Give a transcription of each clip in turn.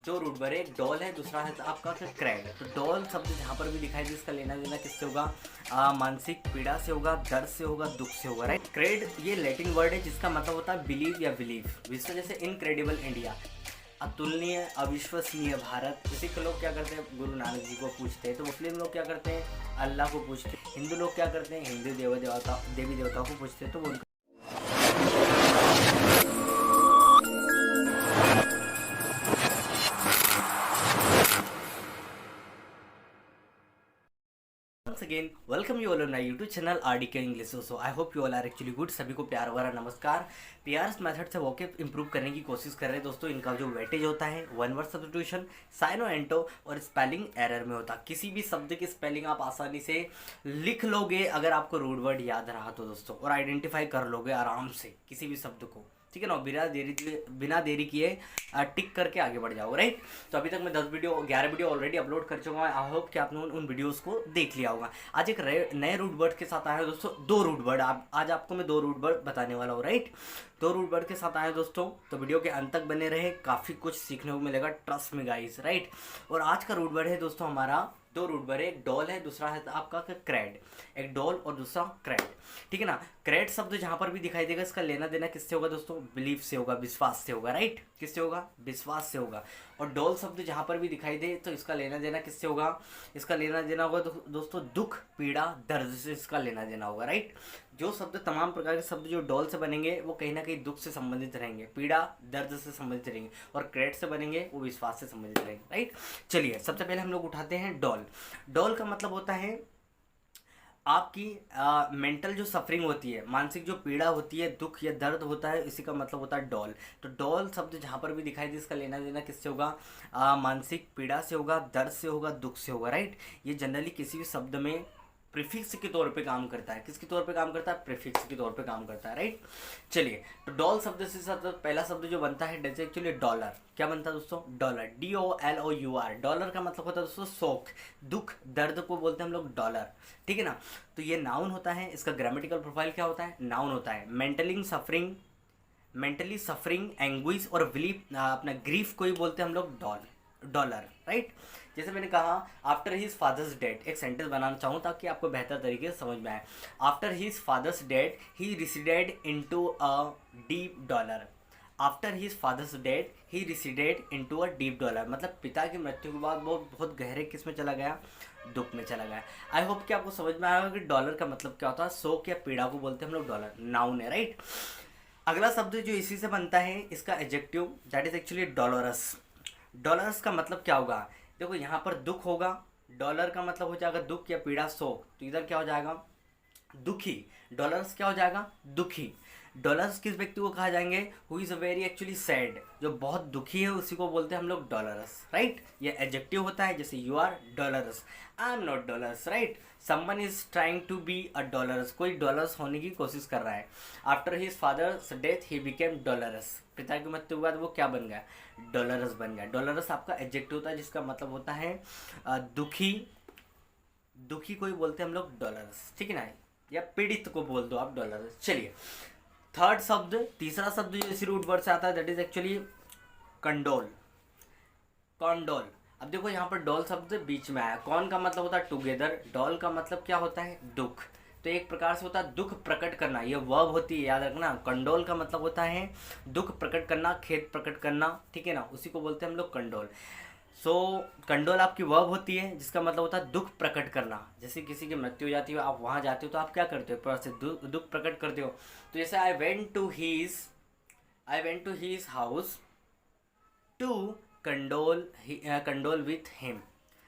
जो root word है, एक डॉल है, दूसरा है आपका क्रैड। तो डॉल शब्द जहाँ पर भी दिखाई दे इसका लेना देना किससे होगा? मानसिक पीड़ा से होगा, दर्द से होगा, दुख से होगा, राइट। क्रेड ये लैटिन वर्ड है जिसका मतलब होता है बिलीव या बिलीव। विश्व जैसे इनक्रेडिबल इंडिया, अतुलनीय, अविश्वसनीय भारत। इसी को लोग क्या करते हैं? गुरु नानक जी को पूछते हैं। तो मुस्लिम लोग क्या करते हैं? अल्लाह को पूछते हैं। हिंदू लोग क्या करते हैं? हिंदू देवी देवताओं को पूछते हैं। तो वो once again welcome you all on my YouTube channel RDK English। So I hope you all are actually good। सभी को प्यार भरा नमस्कार। पीआरएस मेथड से वोकेब इंप्रूव करने की कोशिश कर रहे हैं दोस्तों। इनका जो वेटेज होता है वन वर्ड सब्स्टिट्यूशन, साइनो एंटो और स्पेलिंग एरर में होता है। किसी भी शब्द की स्पेलिंग आप आसानी से लिख लोगे अगर आपको रूट वर्ड याद रहा तो दोस्तों, और आइडेंटिफाई कर लोगे आराम से किसी भी शब्द को, ठीक है ना। बिना देरी किए टिक करके आगे बढ़ जाओ, राइट। तो अभी तक मैं 11 वीडियो ऑलरेडी अपलोड कर चुका हूँ। आई होप कि आपने उन वीडियोस को देख लिया होगा। आज एक नए रूट वर्ड के साथ आया है दोस्तों, दो रूट वर्ड। आज आपको मैं दो रूट वर्ड बताने वाला हूँ, राइट। दो रूट वर्ड के साथ आए दोस्तों, तो वीडियो के अंत तक बने रहे, काफ़ी कुछ सीखने को मिलेगा, ट्रस्ट में गाइस, राइट। और आज का रूट वर्ड है दोस्तों हमारा, दो रूट वर्ड है, एक डॉल है, दूसरा है आपका क्रैड। एक डॉल और दूसरा क्रैड, ठीक है ना। क्रैड शब्द जहां पर भी दिखाई देगा इसका लेना देना किससे होगा दोस्तों? बिलीफ से होगा, विश्वास से होगा, राइट। किससे होगा? विश्वास से होगा। और डॉल शब्द जहां पर भी दिखाई दे तो इसका लेना देना किससे होगा? इसका लेना देना होगा दोस्तों दुख, पीड़ा, दर्द से इसका लेना देना होगा, राइट। जो शब्द, तमाम प्रकार के शब्द जो डॉल से बनेंगे वो कहीं ना कहीं दुख से संबंधित रहेंगे, पीड़ा दर्द से संबंधित रहेंगे, और क्रैड से बनेंगे वो विश्वास से संबंधित रहेंगे, राइट। चलिए सबसे पहले हम लोग उठाते हैं डॉल। डॉल का मतलब होता है आपकी मेंटल जो सफरिंग होती है, मानसिक जो पीड़ा होती है, दुख या दर्द होता है, इसी का मतलब होता है डॉल। तो डॉल शब्द जहाँ पर भी दिखाई दे इसका लेना देना किससे होगा? मानसिक पीड़ा से होगा, दर्द से होगा, दुख से होगा, राइट। ये जनरली किसी भी शब्द में प्रीफिक्स के तौर पे काम करता है। किसके तौर पे काम करता है? प्रीफिक्स के तौर पे काम करता है, राइट। चलिए, तो डॉल शब्द से साथ पहला शब्द जो बनता है दैट्स एक्चुअली डॉलर। क्या बनता है दोस्तों? Dollar, DOLOUR। डॉलर का मतलब होता है दोस्तों शोक, दुख, दर्द को बोलते हैं हम लोग डॉलर, ठीक है ना। तो ये नाउन होता है। इसका ग्रामेटिकल प्रोफाइल क्या होता है? नाउन होता है। मेंटली सफरिंग, एंग्विश और अपना ग्रीफ को ही बोलते हैं हम लोग डॉलर, राइट। जैसे मैंने कहा आफ्टर हिज फादर्स डेथ, एक सेंटेंस बनाना चाहूँ ताकि आपको बेहतर तरीके से समझ में आए। After his father's death he receded into a deep dollar. After his father's death he receded into a deep dollar, मतलब पिता की मृत्यु के बाद वो बहुत गहरे किस में चला गया? दुख में चला गया। आई होप कि आपको समझ में आएगा कि डॉलर का मतलब क्या होता है। शोक या पीड़ा को बोलते हैं हम लोग डॉलर, नाउन है, राइट। अगला शब्द जो इसी से बनता है, इसका adjective that is actually dolorous. Dolorous का मतलब क्या होगा? देखो यहाँ पर दुख होगा, डॉलर का मतलब हो जाएगा दुख या पीड़ा, शोक। तो इधर क्या हो जाएगा? दुखी। डॉलर्स क्या हो जाएगा? दुखी। डॉलर्स किस व्यक्ति को कहा जाएंगे? Who is very actually sad, जो बहुत दुखी है उसी को बोलते हैं हम लोग डॉलरस, राइट। ये एडजेक्टिव होता है, जैसे you are dolorous, I am not dolorous, right. Someone is trying to be a dolorous, कोई डॉलरस होने की कोशिश कर रहा है। After his father's death he became dolorous, पिता की मृत्यु के बाद वो क्या बन गया? डॉलरस बन गया। डॉलरस आपका एडजेक्टिव होता है जिसका मतलब होता है दुखी। दुखी को ही बोलते हैं हम लोग डॉलरस, ठीक है ना, या पीड़ित को बोल दो आप डॉलरस। चलिए थर्ड शब्द, तीसरा शब्द जो इसी रूट वर्ड से आता है दैट इज एक्चुअली कंडोल। कॉन्डोल। अब देखो यहाँ पर डॉल शब्द बीच में आया। कॉन का मतलब होता है टुगेदर, डॉल का मतलब क्या होता है? दुख। तो एक प्रकार से होता है दुख प्रकट करना, ये वर्ब होती है, याद रखना। कंडोल का मतलब होता है दुख प्रकट करना, खेद प्रकट करना, ठीक है ना, उसी को बोलते हैं हम लोग कंडोल। सो कंडोल आपकी वर्ब होती है जिसका मतलब होता है दुख प्रकट करना। जैसे किसी की मृत्यु हो जाती है, आप वहाँ जाते हो तो आप क्या करते हो? से दुख प्रकट करते हो। तो जैसे I went to his house to condole with him.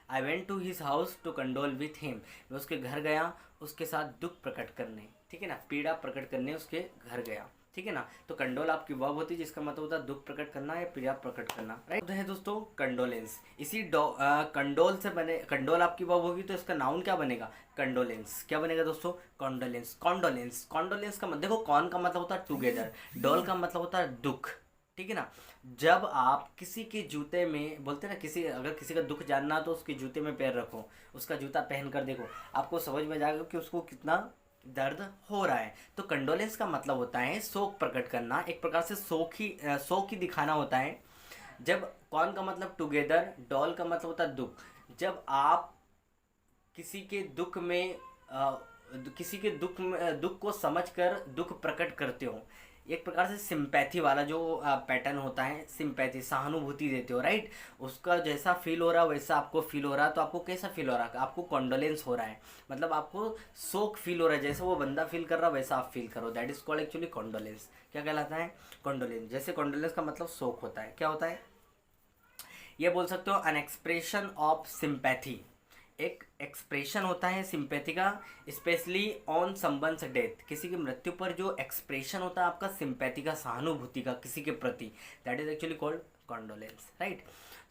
I went to his house to condole with him, मैं उसके घर गया उसके साथ दुख प्रकट करने, ठीक है ना, पीड़ा प्रकट करने उसके घर गया, ठीक है ना। तो कंडोल आपकी वर्ब होती है जिसका मतलब होता है दुख प्रकट करना या पीड़ा प्रकट करना, राइट। है दोस्तों कंडोलेंस। इसी कंडोल से बने, कंडोल आपकी वर्ब होगी तो इसका नाउन क्या बनेगा? कंडोलेंस। क्या बनेगा दोस्तों? कॉन्डोलेंस। कॉन्डोलेंस। कॉन्डोलेंस का मतलब, देखो कॉन का मतलब होता है टुगेदर, डोल का मतलब होता है दुख, ठीक है ना। जब आप किसी के जूते में बोलते हैं ना, अगर किसी का दुख जानना तो उसके जूते में पैर रखो, उसका जूता पहन कर देखो, आपको समझ में जाएगा कि उसको कितना दर्द हो रहा है। तो कंडोलेंस का मतलब होता है शोक प्रकट करना, एक प्रकार से शोक ही दिखाना होता है। जब कॉन का मतलब टुगेदर, डॉल का मतलब होता है दुख। जब आप किसी के दुख में किसी के दुख को समझकर दुख प्रकट करते हो, एक प्रकार से सिंपैथी वाला जो पैटर्न होता है, सिंपैथी सहानुभूति देते हो, राइट। उसका जैसा फील हो रहा है वैसा आपको फील हो रहा है, तो आपको कैसा फील हो रहा है, आपको कॉन्डोलेंस हो रहा है, मतलब आपको शोक फील हो रहा है, जैसे वो बंदा फील कर रहा है वैसा आप फील करो, that is called actually condolence. क्या कहलाता है? कॉन्डोलेंस। जैसे कॉन्डोलेंस का मतलब शोक होता है, क्या होता है ये बोल सकते हो, एन एक्सप्रेशन ऑफ सिंपैथी। एक एक्सप्रेशन होता है सिंपैथी का, स्पेशली ऑन समवन्स डेथ, किसी की मृत्यु पर जो एक्सप्रेशन होता है आपका सिंपैथी का, सहानुभूति का किसी के प्रति, that is actually called condolence, right.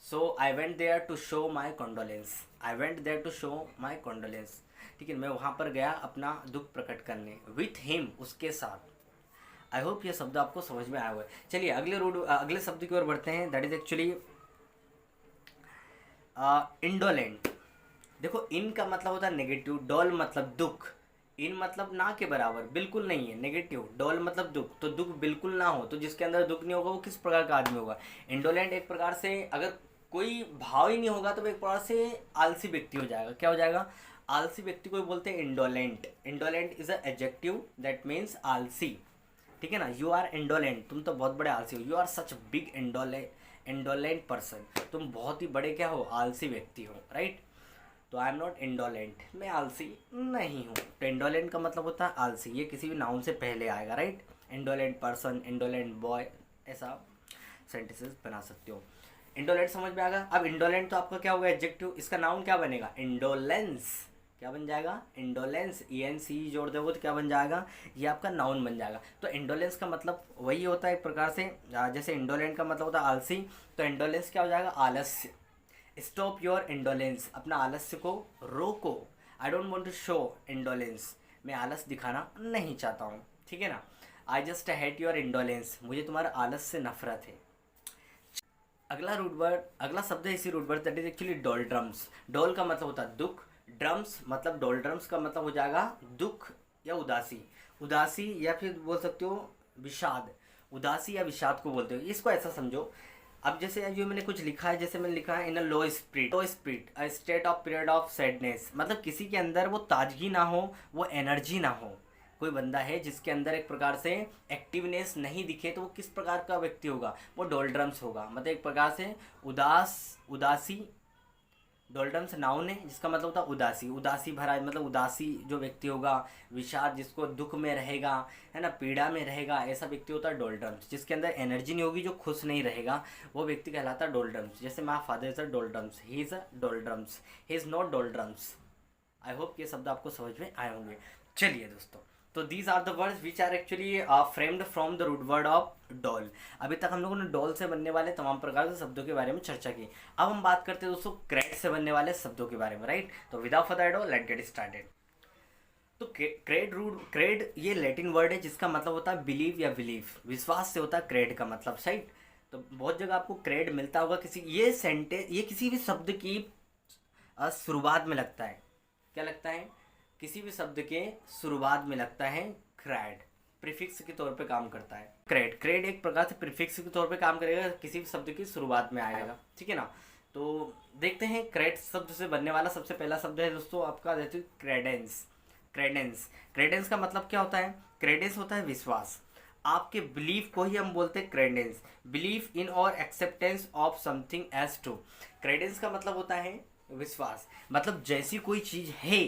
So I went there to show my condolence, I went there to show my condolence, ठीक है, मैं वहाँ पर गया अपना दुख प्रकट करने, विथ हिम, उसके साथ। आई होप ये शब्द आपको समझ में आया हुआ है। चलिए अगले शब्द की ओर बढ़ते हैं, दैट इज एक्चुअली इंडोलेंट। देखो, इन का मतलब होता है नेगेटिव, डॉल मतलब दुख, इन मतलब ना के बराबर, बिल्कुल नहीं है, नेगेटिव, डॉल मतलब दुख, तो दुख बिल्कुल ना हो, तो जिसके अंदर दुख नहीं होगा वो किस प्रकार का आदमी होगा? इंडोलेंट एक प्रकार से, अगर कोई भाव ही नहीं होगा तो वो एक प्रकार से आलसी व्यक्ति हो जाएगा। क्या हो जाएगा? आलसी व्यक्ति को बोलते हैं indolent. Indolent is a adjective that means आलसी, ठीक है ना। यू आर इंडोलेंट, तुम तो बहुत बड़े आलसी हो, you are such big indolent person, तुम बहुत ही बड़े क्या हो, आलसी व्यक्ति हो, राइट। तो आई एम नॉट इंडोलेंट, मैं आलसी नहीं हूँ। तो इंडोलेंट का मतलब होता है आलसी, ये किसी भी नाउन से पहले आएगा, right. Indolent person, indolent boy, ऐसा सेंटेंसेस बना सकते हो। इंडोलेंट समझ में आ गया। अब इंडोलेंट तो आपका क्या होगा, एडजेक्टिव, इसका नाउन क्या बनेगा, इंडोलेंस। क्या बन जाएगा? इंडोलेंस, ई एन सी जोड़ दोगे तो क्या बन जाएगा, ये आपका नाउन बन जाएगा। तो इंडोलेंस का मतलब वही होता है एक प्रकार से, जैसे इंडोलेंट का मतलब होता है आलसी, तो इंडोलेंस क्या हो जाएगा, आलस्य। स्टॉप योर इंडोलेंस, अपना आलस्य को रोको। I don't want to show indolence, मैं आलस दिखाना नहीं चाहता हूँ, ठीक है ना। I just hate your indolence, मुझे तुम्हारा आलस से नफरत है। अगला शब्द है इसी root word, that is actually doldrums. Dol का मतलब होता है दुख, ड्रम्स मतलब डोलड्रम्स का मतलब हो जाएगा दुख या उदासी। उदासी या फिर बोल सकते हो विषाद, उदासी या विषाद को बोलते हो। इसको ऐसा समझो, अब जैसे जो मैंने कुछ लिखा है, जैसे मैंने लिखा है in a low spirit a state of period of sadness, मतलब किसी के अंदर वो ताजगी ना हो, वो एनर्जी ना हो। कोई बंदा है जिसके अंदर एक प्रकार से एक्टिवनेस नहीं दिखे, तो वो किस प्रकार का व्यक्ति होगा, वो डोलड्रम्स होगा, मतलब एक प्रकार से उदासी। डोलड्रम्स नाउन है जिसका मतलब होता है उदासी, उदासी भरा, मतलब उदासी जो व्यक्ति होगा, विषाद जिसको दुख में रहेगा, है ना, पीड़ा में रहेगा, ऐसा व्यक्ति होता है डोलड्रम्स। जिसके अंदर एनर्जी नहीं होगी, जो खुश नहीं रहेगा, वो व्यक्ति कहलाता है डोलड्रम्स। जैसे my father is a डोलड्रम्स, he is a डोलड्रम्स, he is not डोलड्रम्स। I hope ये शब्द आपको समझ में आए होंगे। चलिए दोस्तों, तो these are the words which are actually framed from the root word of dol. अभी तक हम लोगों ने डॉल से बनने वाले तमाम प्रकार के शब्दों के बारे में चर्चा की। अब हम बात करते हैं दोस्तों क्रेड से बनने वाले शब्दों के बारे में, राइट। तो without further ado let's get started. तो क्रेड ये लैटिन वर्ड है जिसका मतलब होता है बिलीव या बिलीव, विश्वास से होता है क्रेड का मतलब, राइट। तो बहुत जगह आपको क्रेड मिलता होगा, किसी ये किसी भी शब्द की शुरुआत में लगता है। क्या लगता है? किसी भी शब्द के शुरुआत में लगता है क्रेड, प्रीफिक्स के तौर पे काम करता है। क्रेड एक प्रकार से प्रीफिक्स के तौर पे काम करेगा, किसी भी शब्द की शुरुआत में आएगा, ठीक है ना। तो देखते हैं क्रेड शब्द से बनने वाला सबसे पहला शब्द है दोस्तों आपका, क्रेडेंस। क्रेडेंस का मतलब क्या होता है? क्रेडेंस होता है विश्वास। आपके बिलीफ को ही हम बोलते हैं क्रेडेंस, बिलीफ इन और acceptance of something as true. Credence का मतलब होता है विश्वास, मतलब जैसी कोई चीज़ है,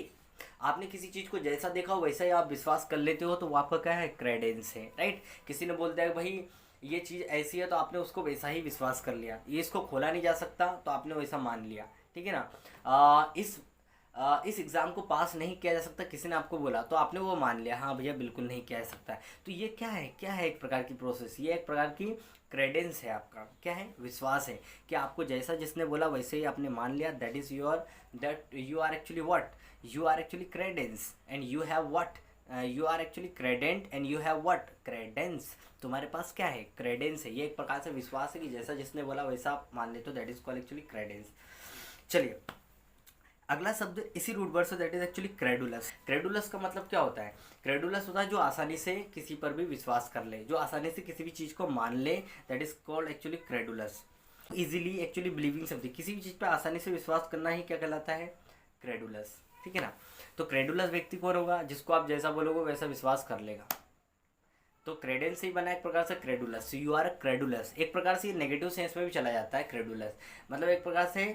आपने किसी चीज़ को जैसा देखा हो वैसा ही आप विश्वास कर लेते हो, तो वो आपका क्या है? क्रेडेंस है, राइट। किसी ने बोल दिया कि भाई ये चीज़ ऐसी है, तो आपने उसको वैसा ही विश्वास कर लिया। ये इसको खोला नहीं जा सकता, तो आपने वैसा मान लिया, ठीक है ना। इस एग्ज़ाम को पास नहीं किया जा सकता, किसी ने आपको बोला, तो आपने वो मान लिया, हाँ भैया बिल्कुल नहीं किया जा सकता है। तो ये क्या है एक प्रकार की प्रोसेस, ये एक प्रकार की क्रेडेंस है आपका, क्या है? विश्वास है कि आपको जैसा जिसने बोला वैसे ही आपने मान लिया। That you are actually what, you are actually credence and you have what, you are actually credent and you have what, credence. तुम्हारे पास क्या है? क्रेडेंस है। ये एक प्रकार से विश्वास है कि जैसा जिसने बोला वैसा आप मान लेते हो, that is called actually Credence. चलिए अगला शब्द इसी रूट वर्ड से, that is actually credulous. Credulous का मतलब क्या होता है? क्रेडुलस होता है जो आसानी से किसी पर भी विश्वास कर ले, जो आसानी से किसी भी चीज़ को मान ले, that is called actually credulous. Easily actually believing something, किसी भी चीज़ पर आसानी से विश्वास करना ही क्या कहलाता है, क्रेडुलस, ठीक है ना। तो क्रेडुलस व्यक्ति कौन होगा, जिसको आप जैसा बोलोगे वैसा विश्वास कर लेगा। तो क्रेडेल से ही बना एक प्रकार से क्रेडुलस, यू आर क्रेडुलस। एक प्रकार से नेगेटिव सेंस में भी चला जाता है क्रेडुलस, मतलब एक प्रकार से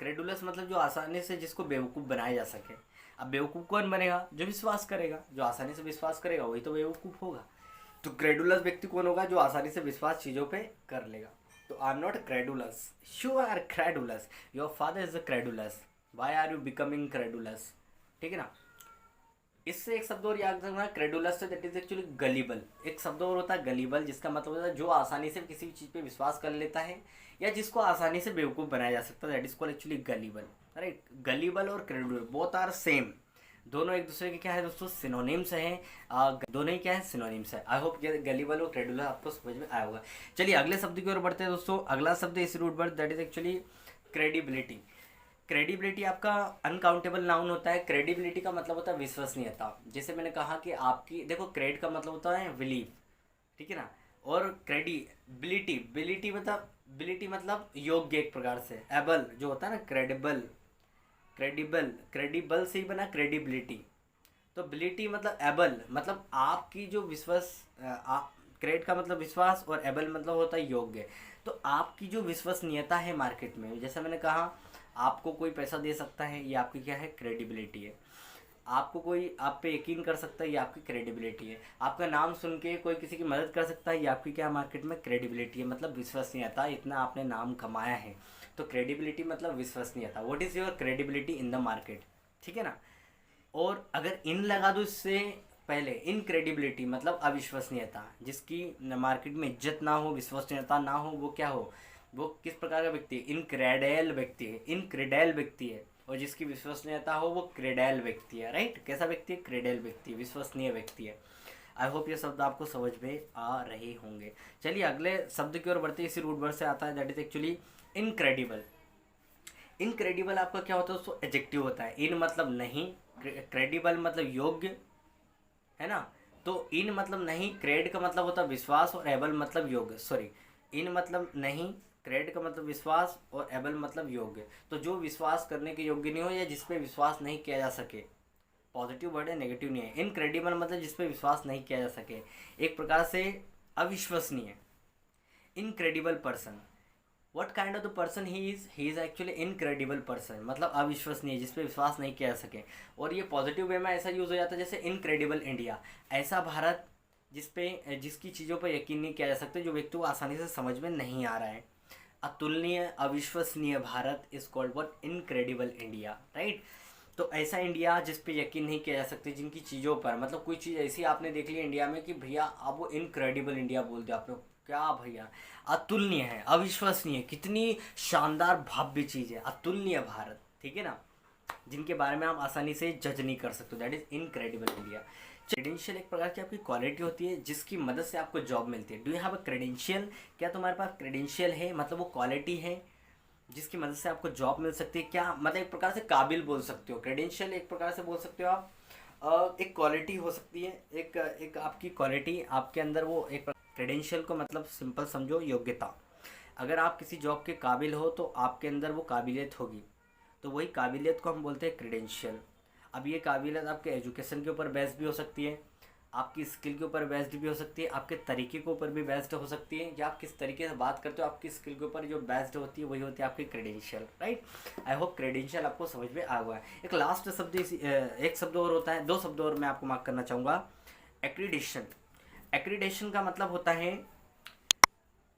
क्रेडुलस मतलब जो आसानी से जिसको बेवकूफ़ बनाया जा सके। अब बेवकूफ़ कौन बनेगा, जो विश्वास करेगा, जो आसानी से विश्वास करेगा वही तो बेवकूफ़ होगा। तो क्रेडुलस व्यक्ति कौन होगा, जो आसानी से विश्वास चीज़ों पे कर लेगा। तो I am not credulous, you are credulous, your father is a credulous, why are you becoming credulous, ठीक है ना। इससे एक शब्द और याद रखना, क्रेडुलस से, दैट इज एक्चुअली गलीबल। एक शब्द और होता है गलीबल, जिसका मतलब होता है जो आसानी से किसी भी चीज़ पे विश्वास कर लेता है या जिसको आसानी से बेवकूफ़ बनाया जा सकता है, that is called actually gullible, right. Gullible और क्रेडुलल बोथ आर सेम, दोनों एक दूसरे के क्या है दोस्तों, सिनोनिम्स हैं। दोनों ही क्या है, सिनोनिम्स है। आई होप ये गलीबल और क्रेडुलल आपको समझ में आया होगा। चलिए अगले शब्द की ओर बढ़ते हैं दोस्तों। अगला शब्द इस root word, that is actually credibility. Credibility आपका अनकाउंटेबल नाउन होता है। क्रेडिबिलिटी का मतलब होता है विश्वसनीयता। जैसे मैंने कहा कि आपकी देखो, क्रेड का मतलब होता है बिलीव, ठीक है ना, और क्रेडिबिलिटी, बिलिटी मतलब योग्य एक प्रकार से। एबल जो होता है ना, क्रेडिबल से ही बना क्रेडिबिलिटी। तो बिलिटी मतलब एबल, मतलब आपकी जो क्रेड का मतलब विश्वास और एबल मतलब होता है योग्य। तो आपकी जो विश्वसनीयता है मार्केट में, जैसे मैंने कहा आपको कोई पैसा दे सकता है, ये आपकी क्या है, क्रेडिबिलिटी है। आपको कोई आप पे यकीन कर सकता है, ये आपकी क्रेडिबिलिटी है। आपका नाम सुन के कोई किसी की मदद कर सकता है, ये आपकी क्या मार्केट में क्रेडिबिलिटी है, मतलब विश्वसनीयता, इतना आपने नाम कमाया है। तो क्रेडिबिलिटी मतलब विश्वसनीयता। What is your credibility in the market, ठीक है ना। और अगर इन लगा दो इससे पहले, इनक्रेडिबिलिटी मतलब अविश्वसनीयता, जिसकी मार्केट में इज्जत ना हो, विश्वसनीयता ना हो, वो क्या हो, वो किस प्रकार का व्यक्ति है, इनक्रेडेल व्यक्ति है, इनक्रेडेल व्यक्ति है। और जिसकी विश्वसनीयता हो वो क्रेडेल व्यक्ति है, राइट। कैसा व्यक्ति है, क्रेडेल व्यक्ति, विश्वसनीय व्यक्ति है। आई होप ये शब्द आपको समझ में आ रहे होंगे। चलिए अगले शब्द की ओर बढ़ते हैं, इसी रूट वर्ड से आता है, that is actually incredible. Incredible आपका क्या होता है दोस्तों, एडजेक्टिव होता है। इन मतलब नहीं, क्रेडिबल मतलब योग्य, है ना। तो इन मतलब नहीं, क्रेड का मतलब होता है विश्वास, और एबल मतलब योग्य, सॉरी, इन मतलब नहीं, क्रेड का मतलब विश्वास, और एबल मतलब योग्य। तो जो विश्वास करने के योग्य नहीं हो या जिस पे विश्वास नहीं किया जा सके, पॉजिटिव वर्ड है, नेगेटिव नहीं है। इनक्रेडिबल मतलब जिस पे विश्वास नहीं किया जा सके, एक प्रकार से अविश्वसनीय। Incredible person, what kind of the person he is actually incredible person, मतलब अविश्वसनीय, जिस पे विश्वास नहीं किया जा सके। और ये पॉजिटिव वे में ऐसा यूज़ हो जाता है जैसे इनक्रेडिबल इंडिया, ऐसा भारत जिसकी चीज़ों पर यकीन नहीं किया जा सकता, जो व्यक्ति को आसानी से समझ में नहीं आ रहा है। अतुलनीय, अविश्वसनीय Bharat is called what, incredible India, right. तो ऐसा इंडिया जिस पे यकीन नहीं किया जा सकता, जिनकी चीज़ों पर, मतलब कोई चीज़ ऐसी आपने देख ली इंडिया में कि भैया आप वो इनक्रेडिबल इंडिया बोल दो, आप लोग क्या भैया, अतुलनीय है, अविश्वसनीय, कितनी शानदार भव्य चीज़ है, अतुलनीय भारत, ठीक है ना, जिनके बारे में आप आसानी से जज नहीं कर सकते, that is incredible India. Credential एक प्रकार की आपकी क्वालिटी होती है जिसकी मदद से आपको जॉब मिलती है। Do you have a credential, क्या तुम्हारे पास क्रेडेंशियल है, मतलब वो क्वालिटी है जिसकी मदद से आपको जॉब मिल सकती है, क्या मतलब एक प्रकार से काबिल बोल सकते हो। क्रेडेंशियल एक प्रकार से बोल सकते हो आप, एक क्वालिटी हो सकती है, एक आपकी क्वालिटी आपके अंदर, वो एक क्रेडेंशियल को मतलब सिंपल समझो, योग्यता। अगर आप किसी जॉब के काबिल हो तो आपके अंदर वो काबिलियत होगी, तो वही काबिलियत को हम बोलते हैं क्रेडेंशियल। अब ये काबिलियत आपके एजुकेशन के ऊपर बेस्ड भी हो सकती है, आपकी स्किल के ऊपर बेस्ड भी हो सकती है, आपके तरीके के ऊपर भी बेस्ड हो सकती है, या आप किस तरीके से बात करते हो, आपकी स्किल के ऊपर जो बेस्ड होती है वही होती है आपकी credential, right. I hope credential आपको समझ में आ गया है। एक लास्ट शब्द, एक शब्द और होता है, दो शब्द और मैं आपको मार्क करना चाहूँगा, एक्रीडेशन। एक्रीडेशन का मतलब होता है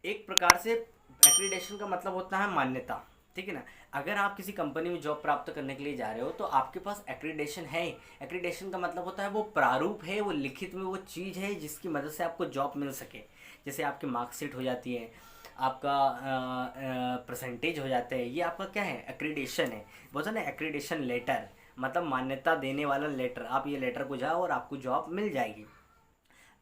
एक प्रकार से, एक्रीडेशन का मतलब होता है मान्यता, ठीक है ना। अगर आप किसी कंपनी में जॉब प्राप्त करने के लिए जा रहे हो तो आपके पास एक्रीडेशन है। एक्रीडेशन का मतलब होता है वो प्रारूप है, वो लिखित में वो चीज़ है जिसकी मदद से आपको जॉब मिल सके। जैसे आपकी मार्कशीट हो जाती है, आपका परसेंटेज हो जाता है, ये आपका क्या है, एक्रीडेशन है। बोलते ना एक्रीडेशन लेटर, मतलब मान्यता देने वाला लेटर। आप ये लेटर को जाओ और आपको जॉब मिल जाएगी।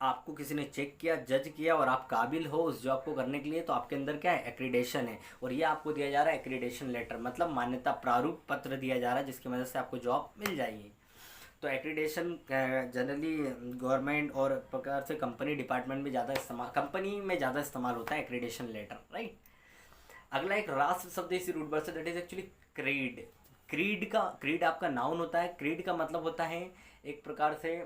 आपको किसी ने चेक किया, जज किया और आप काबिल हो उस जॉब को करने के लिए, तो आपके अंदर क्या है, एक्रीडेशन है। और ये आपको दिया जा रहा है एक्रीडेशन लेटर, मतलब मान्यता प्रारूप पत्र दिया जा रहा है जिसकी मदद से आपको जॉब मिल जाएगी। तो एक्रीडेशन जनरली गवर्नमेंट और प्रकार से कंपनी डिपार्टमेंट में ज़्यादा इस्तेमाल, कंपनी में ज़्यादा इस्तेमाल होता है एक्रीडेशन लेटर, राइट। अगला एक राष्ट्र शब्द इसी रूट वर्ड से, that is actually creed. Creed आपका नाउन होता है। क्रीड का मतलब होता है एक प्रकार से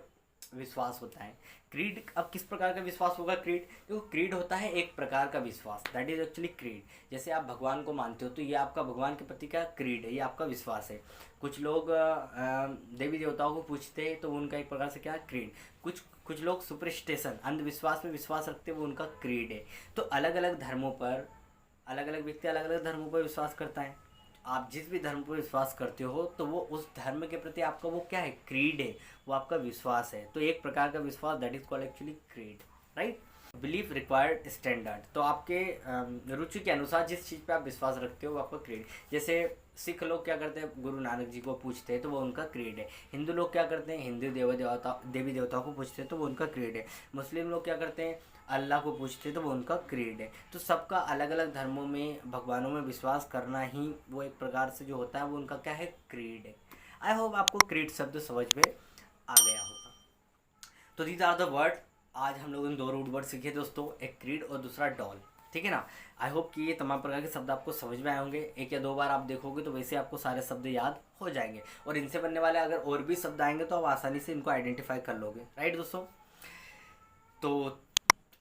विश्वास होता है। क्रीड, अब किस प्रकार का विश्वास होगा क्रीड? क्योंकि क्रीड होता है एक प्रकार का विश्वास, दैट इज एक्चुअली क्रीड। जैसे आप भगवान को मानते हो तो ये आपका भगवान के प्रति क्या क्रीड है, ये आपका विश्वास है। कुछ लोग देवी देवताओं को पूछते हैं तो उनका एक प्रकार से क्या क्रीड। कुछ लोग सुपरस्टिशन, अंधविश्वास में विश्वास रखते हैं, वो उनका क्रीड है। तो अलग अलग धर्मों पर अलग अलग व्यक्ति अलग अलग धर्मों पर विश्वास करता है। आप जिस भी धर्म पर विश्वास करते हो तो वो उस धर्म के प्रति आपका वो क्या है, क्रीड है, वो आपका विश्वास है। तो एक प्रकार का विश्वास, that is called actually creed, right. Belief required standard, तो आपके रुचि के अनुसार जिस चीज़ पे आप विश्वास रखते हो वो आपका क्रीड। जैसे सिख लोग क्या करते हैं, गुरु नानक जी को पूछते हैं तो वो उनका क्रीड है। हिंदू लोग क्या करते हैं, हिंदू देवी देवताओं को पूछते हैं तो वो उनका क्रीड है। मुस्लिम लोग क्या करते हैं, अल्लाह को पूछते हैं तो वो उनका क्रीड है। तो सबका अलग अलग धर्मों में भगवानों में विश्वास करना ही वो एक प्रकार से जो होता है वो उनका क्या है, क्रीड है। आई होप आपको क्रीड शब्द समझ में आ गया होगा। तो दीज आर द वर्ड। आज हम लोगों ने 2 रूट वर्ड सीखे दोस्तों, एक क्रीड और दूसरा डॉल, ठीक है ना। आई होप कि ये तमाम प्रकार के शब्द आपको समझ में आए होंगे। 1 या 2 बार आप देखोगे तो वैसे आपको सारे शब्द याद हो जाएंगे, और इनसे बनने वाले अगर और भी शब्द आएंगे तो आप आसानी से इनको आइडेंटिफाई कर लोगे, राइट दोस्तों। तो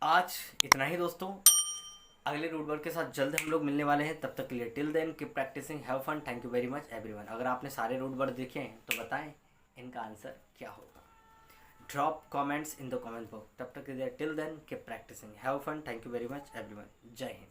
आज इतना ही दोस्तों, अगले रूट वर्ड के साथ जल्द हम लोग मिलने वाले हैं। तब तक के लिए till then keep practising, have fun, thank you very much everyone. अगर आपने सारे रूट वर्ड देखे हैं तो बताएं इनका आंसर क्या होगा। Drop comments in the comment box. तब तक के लिए till then keep practising, have fun, thank you very much everyone. जय हिंद।